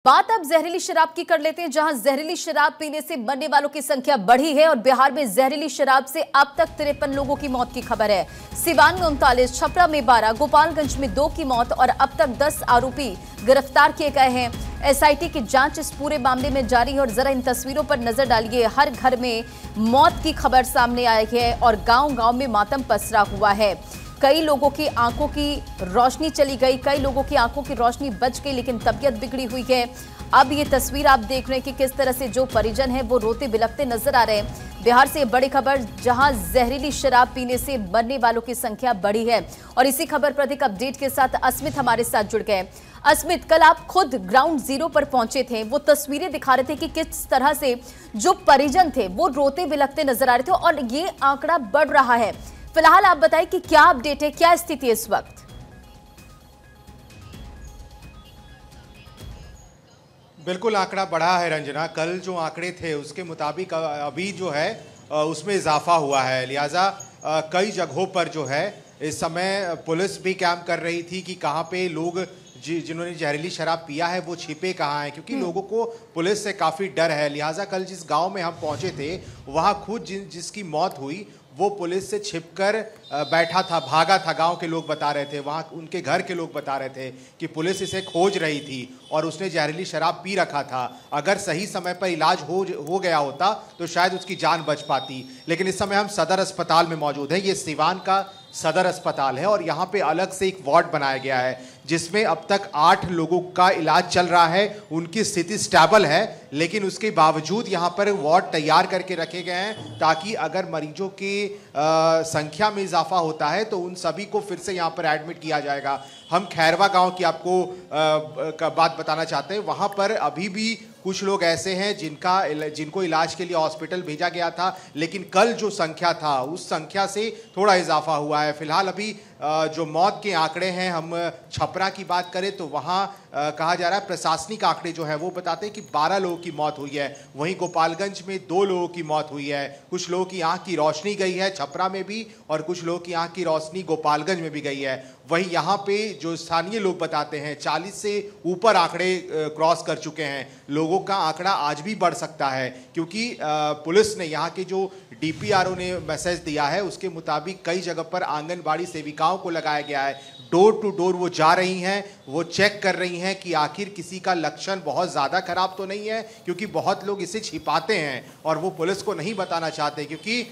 बात अब जहरीली शराब की कर लेते हैं, जहां जहरीली शराब पीने से मरने वालों की संख्या बढ़ी है और बिहार में जहरीली शराब से अब तक 53 लोगों की मौत की खबर है। सिवान में 39, छपरा में 12, गोपालगंज में 2 की मौत और अब तक 10 आरोपी गिरफ्तार किए गए हैं। एसआईटी की जांच इस पूरे मामले में जारी है और जरा इन तस्वीरों पर नजर डालिए। हर घर में मौत की खबर सामने आई है और गांव-गांव में मातम पसरा हुआ है। कई लोगों की आंखों की रोशनी चली गई, कई लोगों की आंखों की रोशनी बच गई, लेकिन तबीयत बिगड़ी हुई है। अब ये तस्वीर आप देख रहे हैं कि किस तरह से जो परिजन हैं वो रोते बिलखते नजर आ रहे हैं। बिहार से बड़ी खबर, जहां जहरीली शराब पीने से मरने वालों की संख्या बढ़ी है और इसी खबर पर अधिक अपडेट के साथ अस्मित हमारे साथ जुड़ गए। अस्मित, कल आप खुद ग्राउंड जीरो पर पहुंचे थे, वो तस्वीरें दिखा रहे थे कि किस तरह से जो परिजन थे वो रोते बिलखते नजर आ रहे थे और ये आंकड़ा बढ़ रहा है। फिलहाल आप बताएं कि क्या अपडेट है, क्या स्थिति है इस वक्त? बिल्कुल आंकड़ा बढ़ा है रंजना। कल जो आंकड़े थे उसके मुताबिक अभी जो है उसमें इजाफा हुआ है। लिहाजा कई जगहों पर जो है इस समय पुलिस भी कैंप कर रही थी कि कहाँ पे लोग जिन्होंने जहरीली शराब पिया है वो छिपे कहाँ हैं, क्योंकि लोगों को पुलिस से काफ़ी डर है। लिहाजा कल जिस गांव में हम पहुंचे थे वहाँ खुद जिसकी मौत हुई वो पुलिस से छिपकर बैठा था, भागा था। गांव के लोग बता रहे थे, वहाँ उनके घर के लोग बता रहे थे कि पुलिस इसे खोज रही थी और उसने जहरीली शराब पी रखा था। अगर सही समय पर इलाज हो गया होता तो शायद उसकी जान बच पाती। लेकिन इस समय हम सदर अस्पताल में मौजूद हैं। ये सिवान का सदर अस्पताल है और यहाँ पे अलग से एक वार्ड बनाया गया है जिसमें अब तक 8 लोगों का इलाज चल रहा है। उनकी स्थिति स्टेबल है, लेकिन उसके बावजूद यहाँ पर वार्ड तैयार करके रखे गए हैं ताकि अगर मरीजों की संख्या में इजाफा होता है तो उन सभी को फिर से यहाँ पर एडमिट किया जाएगा। हम खैरवा गांव की आपको बात बताना चाहते हैं। वहाँ पर अभी भी कुछ लोग ऐसे हैं जिनको इलाज के लिए हॉस्पिटल भेजा गया था, लेकिन कल जो संख्या था उस संख्या से थोड़ा इजाफा हुआ है। फिलहाल अभी जो मौत के आंकड़े हैं, हम छपरा की बात करें तो वहाँ कहा जा रहा है, प्रशासनिक आंकड़े जो है वो बताते हैं कि 12 लोगों की मौत हुई है। वहीं गोपालगंज में 2 लोगों की मौत हुई है। कुछ लोगों की आंख की रोशनी गई है छपरा में भी और कुछ लोगों की आंख की रोशनी गोपालगंज में भी गई है। वहीं यहाँ पे जो स्थानीय लोग बताते हैं 40 से ऊपर आंकड़े क्रॉस कर चुके हैं। लोगों का आंकड़ा आज भी बढ़ सकता है क्योंकि पुलिस ने, यहाँ के जो डीपीआरओ ने मैसेज दिया है उसके मुताबिक कई जगह पर आंगनबाड़ी सेविकाओं को लगाया गया है। डोर टू डोर वो जा रही हैं, वो चेक कर रही हैं कि आखिर किसी का लक्षण बहुत ज़्यादा खराब तो नहीं है, क्योंकि बहुत लोग इसे छिपाते हैं और वो पुलिस को नहीं बताना चाहते। क्योंकि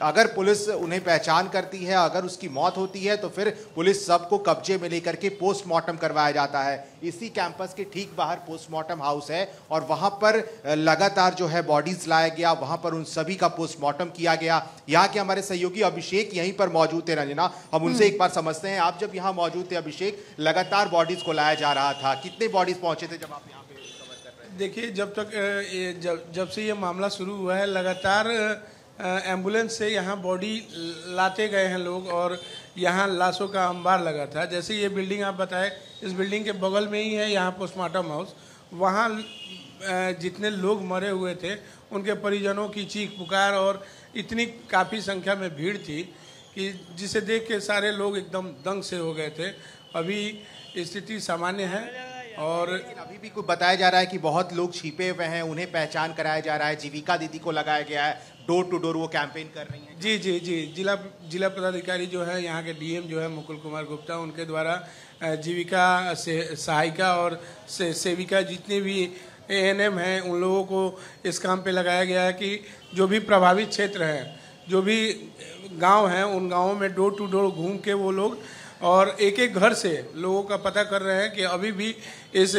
अगर पुलिस उन्हें पहचान करती है, अगर उसकी मौत होती है तो फिर पुलिस सबको कब्जे में लेकर के पोस्टमार्टम करवाया जाता है। इसी कैंपस के ठीक बाहर पोस्टमार्टम हाउस है और वहाँ पर लगातार जो है बॉडीज लाया गया, वहाँ पर उन सभी का पोस्टमार्टम किया गया। यहाँ के हमारे सहयोगी अभिषेक यहीं पर मौजूद थे रंजना, हम उनसे एक बार समझते हैं। आप जब यहाँ मौजूद थे अभिषेक, लगातार बॉडीज को लाया जा रहा था, कितने बॉडीज पहुँचे थे जब आप यहाँ पे कवर कर रहे हैं? देखिए, जब से ये मामला शुरू हुआ है लगातार एम्बुलेंस से यहाँ बॉडी लाते गए हैं लोग और यहाँ लाशों का अंबार लगा था। जैसे ये बिल्डिंग आप बताएं, इस बिल्डिंग के बगल में ही है यहाँ पोस्टमार्टम हाउस। वहाँ जितने लोग मरे हुए थे उनके परिजनों की चीख पुकार और इतनी काफ़ी संख्या में भीड़ थी कि जिसे देख के सारे लोग एकदम दंग से हो गए थे। अभी स्थिति सामान्य है और अभी भी कुछ बताया जा रहा है कि बहुत लोग छिपे हुए हैं, उन्हें पहचान कराया जा रहा है। जीविका दीदी को लगाया गया है, डोर टू डोर वो कैंपेन कर रही हैं। जी, जिला पदाधिकारी जो है, यहाँ के डीएम जो है मुकुल कुमार गुप्ता, उनके द्वारा जीविका से सहायिका और सेविका जितने भी एएनएम हैं उन लोगों को इस काम पे लगाया गया है कि जो भी प्रभावित क्षेत्र हैं, जो भी गांव हैं, उन गांवों में डोर टू डोर घूम के वो लोग और एक एक घर से लोगों का पता कर रहे हैं कि अभी भी इस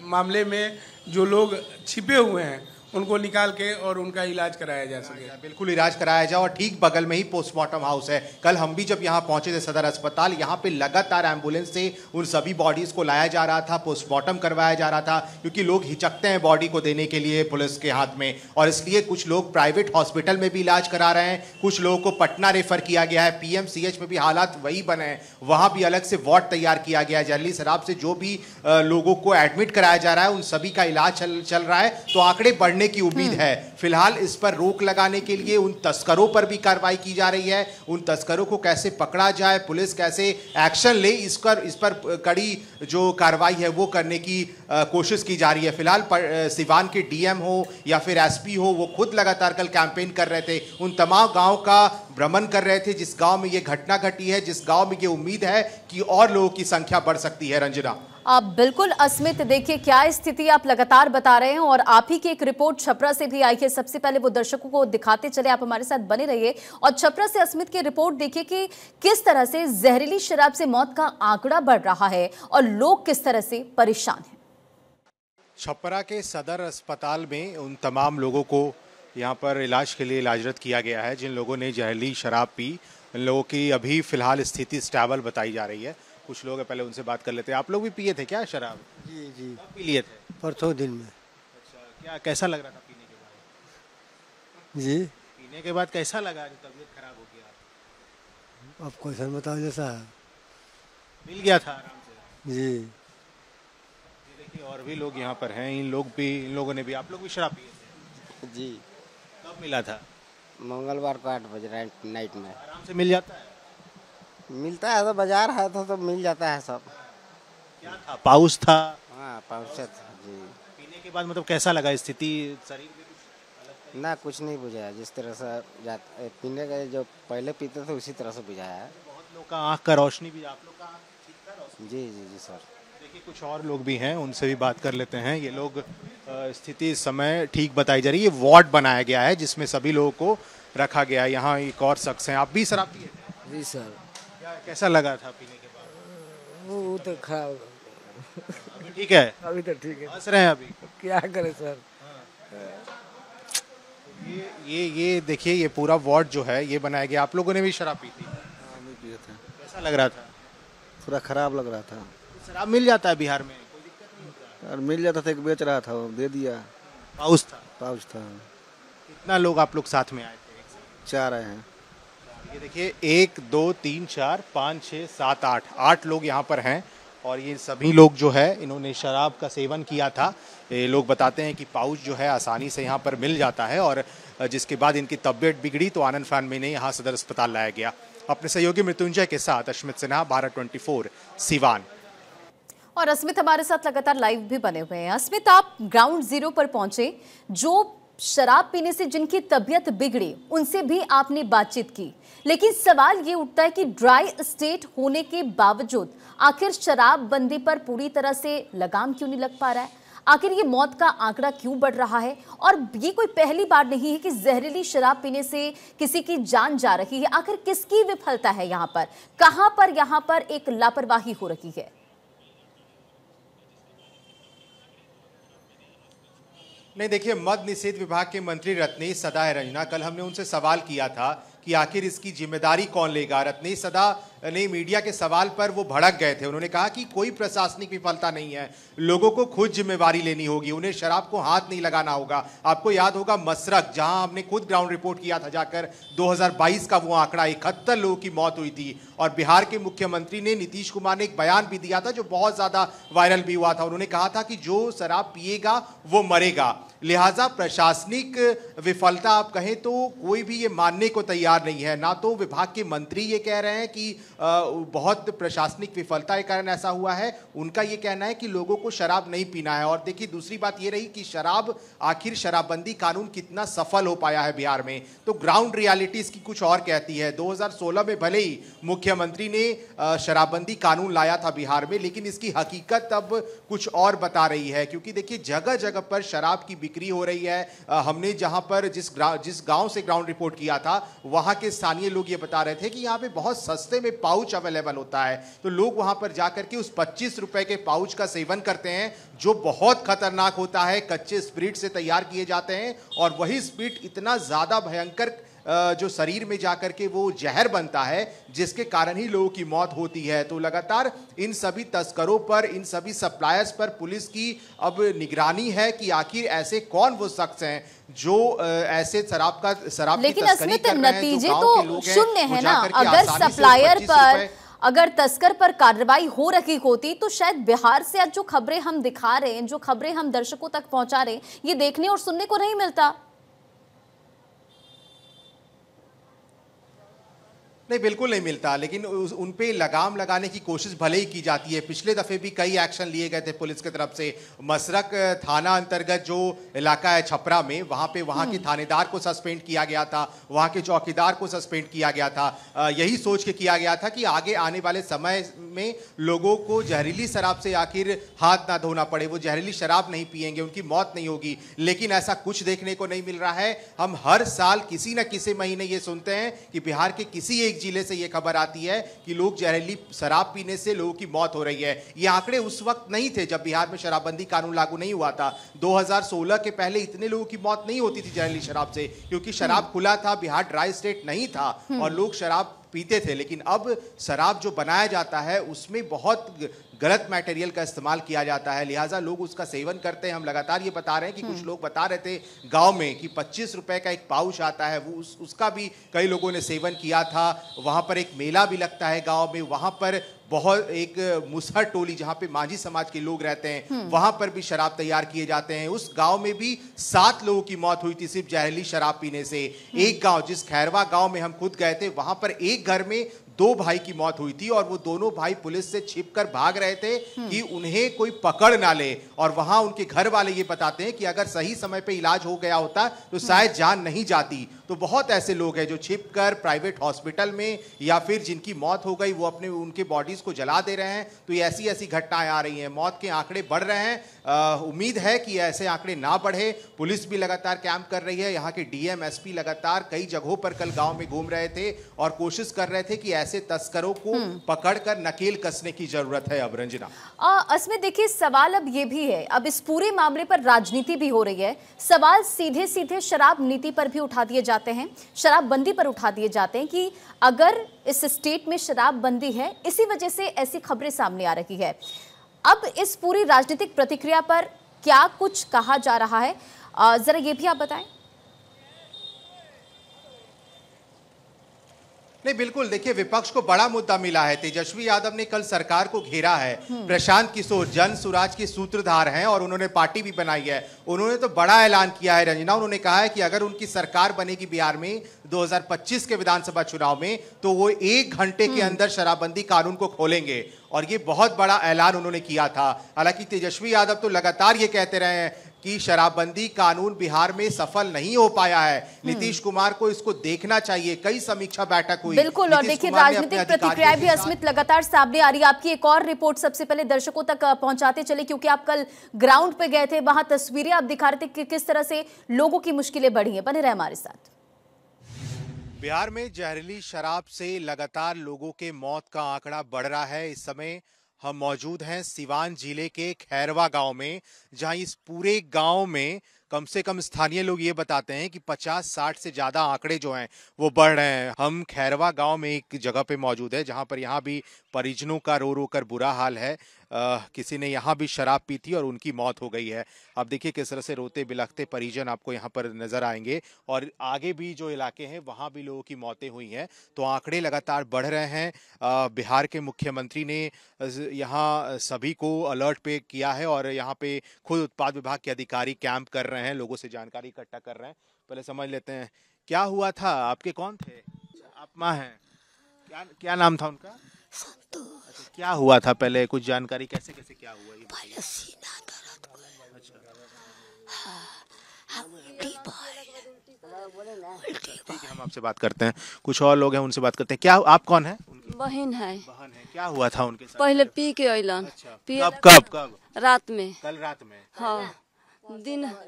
मामले में जो लोग छिपे हुए हैं उनको निकाल के और उनका इलाज कराया जा सके। बिल्कुल इलाज कराया जाए और ठीक बगल में ही पोस्टमार्टम हाउस है। कल हम भी जब यहाँ पहुंचे थे सदर अस्पताल, यहाँ पे लगातार एम्बुलेंस से उन सभी बॉडीज को लाया जा रहा था, पोस्टमार्टम करवाया जा रहा था, क्योंकि लोग हिचकते हैं बॉडी को देने के लिए पुलिस के हाथ में। और इसलिए कुछ लोग प्राइवेट हॉस्पिटल में भी इलाज करा रहे हैं, कुछ लोगों को पटना रेफर किया गया है। पीएमसीएच में भी हालात वही बने हैं, वहाँ भी अलग से वार्ड तैयार किया गया है। जहरीली शराब से जो भी लोगों को एडमिट कराया जा रहा है उन सभी का इलाज चल रहा है। तो आंकड़े बढ़ने बढ़ने की उम्मीद है। फिलहाल इस पर रोक लगाने के लिए उन तस्करों पर भी कार्रवाई की जा रही है। उन तस्करों को कैसे पकड़ा जाए, पुलिस कैसे एक्शन ले, इस पर कड़ी जो कार्रवाई है वो करने की कोशिश की जा रही है। फिलहाल सिवान के डीएम हो या फिर एसपी हो, वो खुद लगातार कल कैंपेन कर रहे थे, उन तमाम गांव का भ्रमण कर रहे थे जिस गांव में ये घटना घटी है, जिस गांव में ये उम्मीद है कि और लोगों की संख्या बढ़ सकती है। रंजना, आप बिल्कुल अस्मित, देखिए क्या स्थिति आप लगातार बता रहे हैं और आप ही की एक रिपोर्ट छपरा से भी आई है। सबसे पहले वो दर्शकों को दिखाते चले, आप हमारे साथ बने रहिए। और छपरा से अस्मित की रिपोर्ट देखिए कि किस तरह से जहरीली शराब से मौत का आंकड़ा बढ़ रहा है और लोग किस तरह से परेशान हैं। छपरा के सदर अस्पताल में उन तमाम लोगों को यहाँ पर इलाज के लिए इलाजरत किया गया है जिन लोगों ने जहरीली शराब पी। इन लोगों की अभी फिलहाल स्थिति स्टेबल बताई जा रही है। कुछ लोग पहले उनसे बात कर लेते हैं। आप लोग भी पिए थे क्या शराब? जी जी, कब पी लिए थे? परसों दिन में। अच्छा, क्या कैसा लग रहा था पीने के बाद? जी, पीने के बाद कैसा लगा? तबीयत खराब हो गया? अब क्वेश्चन बताओ जैसा। मिल गया था आराम से? जी, देखिए और भी लोग यहाँ पर हैं। इन लोगों ने भी, आप लोग भी शराब पिए थे? जी, कब मिला था? मंगलवार को 8 बजे नाइट में। आराम से मिल जाता है? मिलता है तो बाजार है तो मिल जाता है सब। क्या था? पाउस था? हाँ, पहुँचे जी। पीने के बाद मतलब कैसा लगा? स्थिति शरीर में कुछ ना कुछ नहीं बुझाया, जिस तरह से पीने का जो पहले पीते थे उसी तरह से बुझाया है। बहुत लोग का आँख का रोशनी भी, आप लोग का आँख ठीक था रोशनी? जी जी जी सर। देखिए कुछ और लोग भी हैं, उनसे भी बात कर लेते हैं। ये लोग स्थिति इस समय ठीक बताई जा रही है। वार्ड बनाया गया है जिसमें सभी लोगों को रखा गया है। यहाँ एक और शख्स हैं। आप भी शराब पिए थे? जी सर। क्या कैसा लगा था पीने के बाद? वो तो खराब, अभी ठीक है? अभी तो ठीक है। हंस रहे हैं अभी? क्या करें सर। ये देखिए, ये पूरा वार्ड जो है ये बनाया गया। आप लोगों ने भी शराब पी थी? हम भी पिए थे। कैसा लग रहा था? थोड़ा खराब लग रहा था। शराब मिल जाता है बिहार में? कोई दिक्कत नहीं होता? और मिल जाता था, एक बेच रहा था, वो दे दिया। पाउस था? पाउच था। कितना लोग आप लोग साथ में आए थे? 4 आए हैं। ये देखिए 1 2 3 4 5 6 7 8 लोग यहाँ पर हैं और ये सभी लोग जो है इन्होंने शराब का सेवन किया था। ये लोग बताते हैं कि पाउच जो है आसानी से यहाँ पर मिल जाता है और जिसके बाद इनकी तबीयत बिगड़ी तो आनंद फान में इन्हें यहाँ सदर अस्पताल लाया गया। अपने सहयोगी मृत्युंजय के साथ अश्मित सिन्हा, भारत 24 सिवान। और अस्मित हमारे साथ लगातार लाइव भी बने हुए हैं। अस्मित, आप ग्राउंड जीरो पर पहुंचे, जो शराब पीने से जिनकी तबीयत बिगड़ी उनसे भी आपने बातचीत की, लेकिन सवाल ये उठता है कि ड्राई स्टेट होने के बावजूद आखिर शराबबंदी पर पूरी तरह से लगाम क्यों नहीं लग पा रहा है? आखिर ये मौत का आंकड़ा क्यों बढ़ रहा है? और ये कोई पहली बार नहीं है कि जहरीली शराब पीने से किसी की जान जा रही है। आखिर किसकी विफलता है यहाँ पर? कहां पर यहाँ पर एक लापरवाही हो रही है? नहीं, देखिए मद्य निषेध विभाग के मंत्री रत्नेश सदा है रंजना, कल हमने उनसे सवाल किया था कि आखिर इसकी जिम्मेदारी कौन लेगा। रत्नेश सदा ने मीडिया के सवाल पर वो भड़क गए थे। उन्होंने कहा कि कोई प्रशासनिक विफलता नहीं है, लोगों को खुद जिम्मेवारी लेनी होगी, उन्हें शराब को हाथ नहीं लगाना होगा। आपको याद होगा मसरक, जहां हमने खुद ग्राउंड रिपोर्ट किया था जाकर, 2022 का वो आंकड़ा 71 लोगों की मौत हुई थी। और बिहार के मुख्यमंत्री ने, नीतीश कुमार ने एक बयान भी दिया था जो बहुत ज्यादा वायरल भी हुआ था। उन्होंने कहा था कि जो शराब पिएगा वो मरेगा। लिहाजा प्रशासनिक विफलता आप कहें तो कोई भी ये मानने को तैयार नहीं है। ना तो विभाग के मंत्री ये कह रहे हैं कि बहुत प्रशासनिक विफलता के कारण ऐसा हुआ है, उनका ये कहना है कि लोगों को शराब नहीं पीना है। और देखिए दूसरी बात ये रही कि आखिर शराबबंदी कानून कितना सफल हो पाया है बिहार में, तो ग्राउंड रियलिटी इसकी कुछ और कहती है। 2016 में भले ही मुख्यमंत्री ने शराबबंदी कानून लाया था बिहार में, लेकिन इसकी हकीकत अब कुछ और बता रही है। क्योंकि देखिए जगह जगह पर शराब की बिक्री हो रही है। हमने जहां पर जिस गांव से ग्राउंड रिपोर्ट किया था, वहां के स्थानीय लोग ये बता रहे थे कि यहाँ पे बहुत सस्ते में पाउच अवेलेबल होता है, तो लोग वहां पर जाकर के उस 25 रुपए के पाउच का सेवन करते हैं, जो बहुत खतरनाक होता है। कच्चे स्पिरिट से तैयार किए जाते हैं और वही स्पिरिट इतना ज्यादा भयंकर जो शरीर में जाकर के वो जहर बनता है, जिसके कारण ही लोगों की मौत होती है। तो लगातार इन सभी तस्करों पर, इन सभी सप्लायर्स पर पुलिस की अब निगरानी है कि आखिर ऐसे कौन वो शख्स हैं जो ऐसे शराब लेकिन की तस्करी कर रहे हैं। नतीजे तो शून्य है ना। अगर सप्लायर पर अगर तस्कर पर कार्रवाई हो रही होती तो शायद बिहार से आज जो खबरें हम दिखा रहे हैं, जो खबरें हम दर्शकों तक पहुंचा रहे हैं, ये देखने और सुनने को नहीं मिलता। नहीं, बिल्कुल नहीं मिलता, लेकिन उन पे लगाम लगाने की कोशिश भले ही की जाती है। पिछले दफे भी कई एक्शन लिए गए थे पुलिस की तरफ से। मसरक थाना अंतर्गत जो इलाका है छपरा में, वहां पे वहां के थानेदार को सस्पेंड किया गया था, वहां के चौकीदार को सस्पेंड किया गया था। यही सोच के किया गया था कि आगे आने वाले समय में लोगों को जहरीली शराब से आखिर हाथ ना धोना पड़े, वो जहरीली शराब नहीं पिएंगे, उनकी मौत नहीं होगी। लेकिन ऐसा कुछ देखने को नहीं मिल रहा है। हम हर साल किसी न किसी महीने ये सुनते हैं कि बिहार के किसी एक जिले से ये खबर आती है कि लोग जहरीली शराब पीने से लोगों की मौत हो रही है। ये आंकड़े उस वक्त नहीं थे जब बिहार में शराबबंदी कानून लागू नहीं हुआ था। 2016 के पहले इतने लोगों की मौत नहीं होती थी जहरीली शराब से, क्योंकि शराब खुला था, बिहार ड्राई स्टेट नहीं था और लोग शराब पीते थे। लेकिन अब शराब जो बनाया जाता है उसमें बहुत गलत मटेरियल का इस्तेमाल किया जाता है, लिहाजा लोग उसका सेवन करते हैं। हम लगातार ये बता रहे हैं कि कुछ लोग बता रहे थे गांव में कि 25 रुपए का एक पाउच आता है, वो उसका भी कई लोगों ने सेवन किया था। वहां पर एक मेला भी लगता है गांव में, वहां पर बहुत एक मुसहर टोली जहां पे माझी समाज के लोग रहते हैं, वहां पर भी शराब तैयार किए जाते हैं। उस गांव में भी 7 लोगों की मौत हुई थी सिर्फ जहरीली शराब पीने से। एक गांव, जिस खैरवा गांव में हम खुद गए थे, वहां पर एक घर में 2 भाई की मौत हुई थी और वो दोनों भाई पुलिस से छिपकर भाग रहे थे कि उन्हें कोई पकड़ ना ले। और वहां उनके घर वाले ये बताते हैं कि अगर सही समय पे इलाज हो गया होता तो शायद जान नहीं जाती। तो बहुत ऐसे लोग हैं जो छिपकर प्राइवेट हॉस्पिटल में या फिर जिनकी मौत हो गई वो अपने उनके बॉडीज को जला दे रहे हैं। तो ये ऐसी घटनाएं आ रही हैं, मौत के आंकड़े बढ़ रहे हैं। उम्मीद है कि ऐसे आंकड़े ना बढ़े। पुलिस भी लगातार कैंप कर रही है, यहाँ के डीएम एसपी लगातार कई जगहों पर कल गांव में घूम रहे थे और कोशिश कर रहे थे कि ऐसे तस्करों को पकड़कर नकेल कसने की जरूरत है। अब रंजना, अस्मित देखिए, सवाल अब ये भी है, अब इस पूरे मामले पर राजनीति भी हो रही है। सवाल सीधे सीधे शराब नीति पर भी उठा दिए जाते हैं, शराबबंदी पर उठा दिए जाते हैं कि अगर इस स्टेट में शराबबंदी है, इसी वजह से ऐसी खबरें सामने आ रही है। अब इस पूरी राजनीतिक प्रतिक्रिया पर क्या कुछ कहा जा रहा है, जरा ये भी आप बताएं। नहीं, बिल्कुल, देखिए विपक्ष को बड़ा मुद्दा मिला है। तेजस्वी यादव ने कल सरकार को घेरा है। प्रशांत किशोर जन सुराज के सूत्रधार हैं और उन्होंने पार्टी भी बनाई है। उन्होंने तो बड़ा ऐलान किया है रंजना, उन्होंने कहा है कि अगर उनकी सरकार बनेगी बिहार में 2025 के विधानसभा चुनाव में तो वो 1 घंटे के अंदर शराबबंदी कानून को खोलेंगे। और ये बहुत बड़ा ऐलान उन्होंने किया था। हालांकि तेजस्वी यादव तो लगातार ये कहते रहे हैं कि शराबबंदी कानून बिहार में सफल नहीं हो पाया है, नीतीश कुमार को इसको देखना चाहिए। कई समीक्षा बैठक हुई। बिल्कुल, और देखिए राजनीतिक प्रतिक्रियाएं भी अस्मित लगातार सामने आ रही है। आपकी एक और रिपोर्ट सबसे पहले दर्शकों तक पहुंचाते चले, क्योंकि आप कल ग्राउंड पे गए थे, वहां तस्वीरें आप दिखा रहे थे कि किस तरह से लोगों की मुश्किलें बढ़ी हैं। बने रहे हमारे साथ। बिहार में जहरीली शराब से लगातार लोगों के मौत का आंकड़ा बढ़ रहा है। इस समय हम मौजूद हैं सिवान जिले के खैरवा गांव में, जहां इस पूरे गांव में कम से कम स्थानीय लोग ये बताते हैं कि 50-60 से ज्यादा आंकड़े जो हैं वो बढ़ रहे हैं। हम खैरवा गांव में एक जगह पे मौजूद है जहां पर यहाँ भी परिजनों का रो रो कर बुरा हाल है। किसी ने यहाँ भी शराब पी थी और उनकी मौत हो गई है। अब देखिए किस तरह से रोते बिलखते परिजन आपको यहाँ पर नजर आएंगे और आगे भी जो इलाके हैं वहाँ भी लोगों की मौतें हुई हैं। तो आंकड़े लगातार बढ़ रहे हैं। बिहार के मुख्यमंत्री ने यहाँ सभी को अलर्ट पे किया है और यहाँ पे खुद उत्पाद विभाग के अधिकारी कैंप कर रहे हैं, लोगों से जानकारी इकट्ठा कर रहे हैं। पहले समझ लेते हैं क्या हुआ था। आपके कौन थे? आप माँ हैं, क्या नाम था उनका? अच्छा, क्या हुआ था पहले, कुछ जानकारी, कैसे कैसे क्या हुआ ये? पहले सीना दर्द हुआ। ठीक है, हम आपसे बात करते हैं। कुछ और लोग हैं, उनसे बात करते हैं। क्या आप कौन है? बहन है। बहन है। क्या हुआ था उनके साथ? पहले पी के अइलन। अच्छा, कब? रात में। कल रात में? हाँ, दिन अच्छा,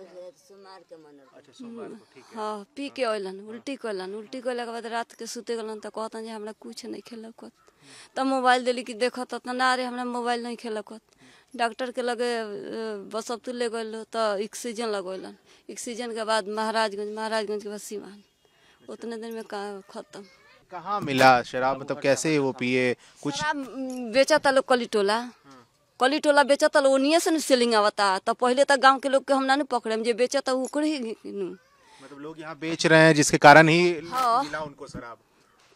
सोमवार को। ठीक है। हाँ, पी के अइलन, उल्टी कइलन। उल्टी कइला के बाद रात के सुते गलन त कहतन जे हमरा कुछ नहीं खेलकत। तब मोबाइल देली कि देखत त ना रे हमरा मोबाइल नहीं खेलकत। डॉक्टर के लगे बसंत ले गइल त ऑक्सीजन लगैलन। ऑक्सीजन के बाद महाराजगंज के बाद सिवान। उतने दिन में खत्म। कहाँ मिला शराब, मतलब कैसे वो पिए? कुछ बेचा था लोग कली टोला बेचा था, ओनिए से सेलिंग आवता। तो पहले तक गांव के लोग के हम ना पकड़े, जे बेचा था उकड़े ही। मतलब लोग यहाँ बेच रहे हैं जिसके कारण ही मिला उनको शराब।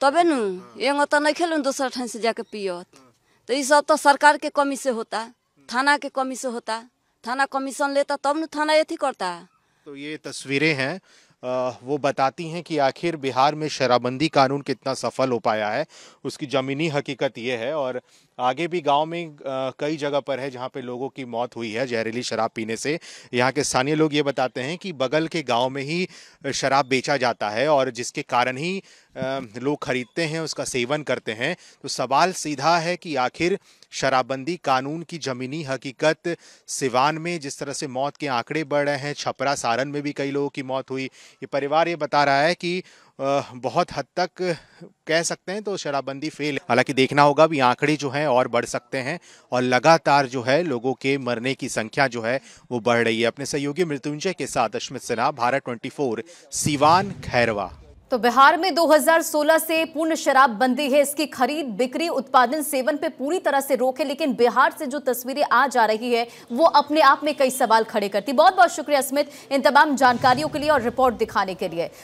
तबे नु एगो तो नहीं खेलूँ दूसरा ठाई से जाके पियत। तो ये सब तो सरकार के कमी से होता, थाना के कमी से होता। थाना कमीशन लेता तब न थाना ये करता। तो ये तस्वीरें हैं वो बताती हैं कि आखिर बिहार में शराबबंदी कानून कितना सफल हो पाया है, उसकी ज़मीनी हकीकत ये है। और आगे भी गांव में कई जगह पर है जहां पे लोगों की मौत हुई है जहरीली शराब पीने से। यहाँ के स्थानीय लोग ये बताते हैं कि बगल के गांव में ही शराब बेचा जाता है और जिसके कारण ही लोग खरीदते हैं, उसका सेवन करते हैं। तो सवाल सीधा है कि आखिर शराबबंदी कानून की ज़मीनी हकीकत, सिवान में जिस तरह से मौत के आंकड़े बढ़ रहे हैं, छपरा सारण में भी कई लोगों की मौत हुई, ये परिवार ये बता रहा है कि बहुत हद तक कह सकते हैं तो शराबबंदी फेल है। हालांकि देखना होगा भी आंकड़े जो हैं और बढ़ सकते हैं और लगातार जो है लोगों के मरने की संख्या जो है वो बढ़ रही है। अपने सहयोगी मृत्युंजय के साथ अश्मित सिन्हा, भारत 24, सिवान, खैरवा। तो बिहार में 2016 से पूर्ण शराब बंदी है। इसकी खरीद, बिक्री, उत्पादन, सेवन पे पूरी तरह से रोक है। लेकिन बिहार से जो तस्वीरें आज आ रही है वो अपने आप में कई सवाल खड़े करती। बहुत बहुत शुक्रिया अस्मित इन तमाम जानकारियों के लिए और रिपोर्ट दिखाने के लिए।